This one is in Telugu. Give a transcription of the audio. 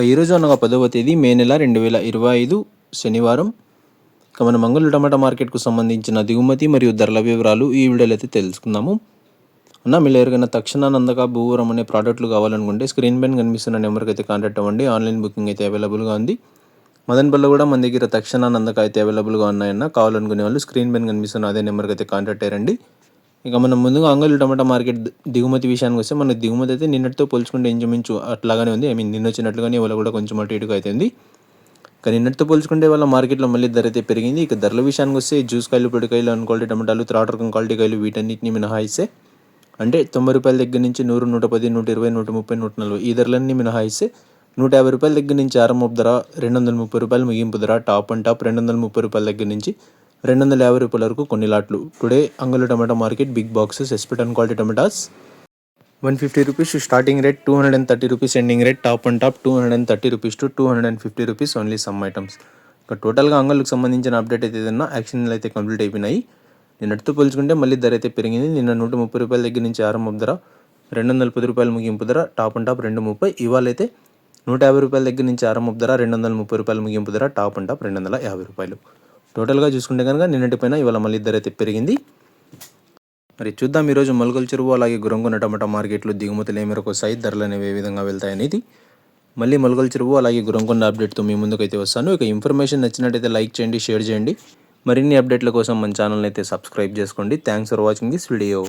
ఈరోజు అనగా 10వ తేదీ మే నెల 2025 శనివారం. మన మంగళూరు టమాటా మార్కెట్కు సంబంధించిన దిగుమతి మరియు ధరల వివరాలు ఈ వీడియోలో అయితే తెలుసుకుందాము. మీరు ఎవరికైనా తక్షణ నందక భూవరం అనే ప్రోడక్ట్లు కావాలనుకుంటే స్క్రీన్ పైన కనిపిస్తున్న నెంబర్కి అయితే కాంటాక్ట్ అవ్వండి. ఆన్లైన్ బుకింగ్ అయితే అవైలబుల్గా ఉంది. మదనపల్లిలో కూడా మన దగ్గర తక్షణ నందక అయితే అవైలబుల్గా ఉన్నాయన్న. కావాలనుకునే వాళ్ళు స్క్రీన్ పైన కనిపిస్తున్న అదే నెంబర్కి అయితే కాంటాక్ట్ అయ్యండి. మనం ముందుగా అంగళూరు టమాటా మార్కెట్ దిగుమతి విషయానికి వస్తే మన దిగుమతి అయితే నిన్నటితో పోల్చుకుంటే ఇంచుమించు అట్లాగానే ఉంది. నిన్న వచ్చినట్లుగానే ఇవాళ కూడా కొంచెం అటు ఇటుగా అవుతుంది. కానీ నిన్నటితో పోల్చుకుంటే వాళ్ళ మార్కెట్లో మళ్ళీ ధర అయితే పెరిగింది. ఇక ధరల విషయానికి వస్తే జ్యూస్ కాయలు, పొడికాయలు, అన్ క్వాలిటీ టమాటాలు, త్రాట్ రకం క్వాలిటీ కాయలు వీటన్నిటిని మినహాయిస్తే అంటే 90 రూపాయల దగ్గర నుంచి 100, 110, 120, 130, 140 ఈ ధరలన్నీ మినహాయిస్తే 150 రూపాయల దగ్గర నుంచి ఆరంభపు ధర, 230 రూపాయలు ముగింపు ధర, టాప్ అండ్ టాప్ 230 రూపాయల దగ్గర నుంచి 250 రూపాయల వరకు కొన్ని లాట్లు. Today Angaluru tomato market big boxes export and quality tomatoes 150 rupees starting rate, 230 rupees ending rate, top and top 230 rupees to 250 rupees only some items. ఇక టోటల్గా అంగళూరుకు సంబంధించిన అప్డేట్ అయితే ఏదన్నా యాక్షన్లు అయితే కంప్లీట్ అయిపోయినాయి. నిన్నటితో పోల్చుకుంటే మళ్ళీ ధర అయితే పెరిగింది. నిన్న 130 రూపాయల దగ్గర నుంచి ఆరంభం ధర, 210 రూపాయల ముగింపు ధర, టాప్ అండ్ టాప్ 230. ఇవాళ అయితే 150 రూపాయల దగ్గర నుంచి ఆరంభం ధర, 230 రూపాయల ముగింపు ధర, టాప్ అండ్ టాప్ 250 రూపాయలు. టోటల్గా చూసుకుంటే కనుక నిన్నటి పైన ఇవాళ మళ్ళీ ధర అయితే పెరిగింది. మరి చూద్దాం ఈరోజు మొలకల చెరువు అలాగే గురంకొండ టమాటా మార్కెట్లు దిగుమతులు ఏ మేరకు వస్తాయి, ధరలు అనేవి ఏ విధంగా వెళ్తాయనేది మళ్ళీ మొలకల చెరువు అలాగే గురంకొండ అప్డేట్తో మీ ముందుకైతే వస్తాను. ఇక ఇన్ఫర్మేషన్ నచ్చినట్టయితే లైక్ చేయండి, షేర్ చేయండి. మరిన్ని అప్డేట్ల కోసం మన ఛానల్ని అయితే సబ్స్క్రైబ్ చేసుకోండి. Thanks for watching this video.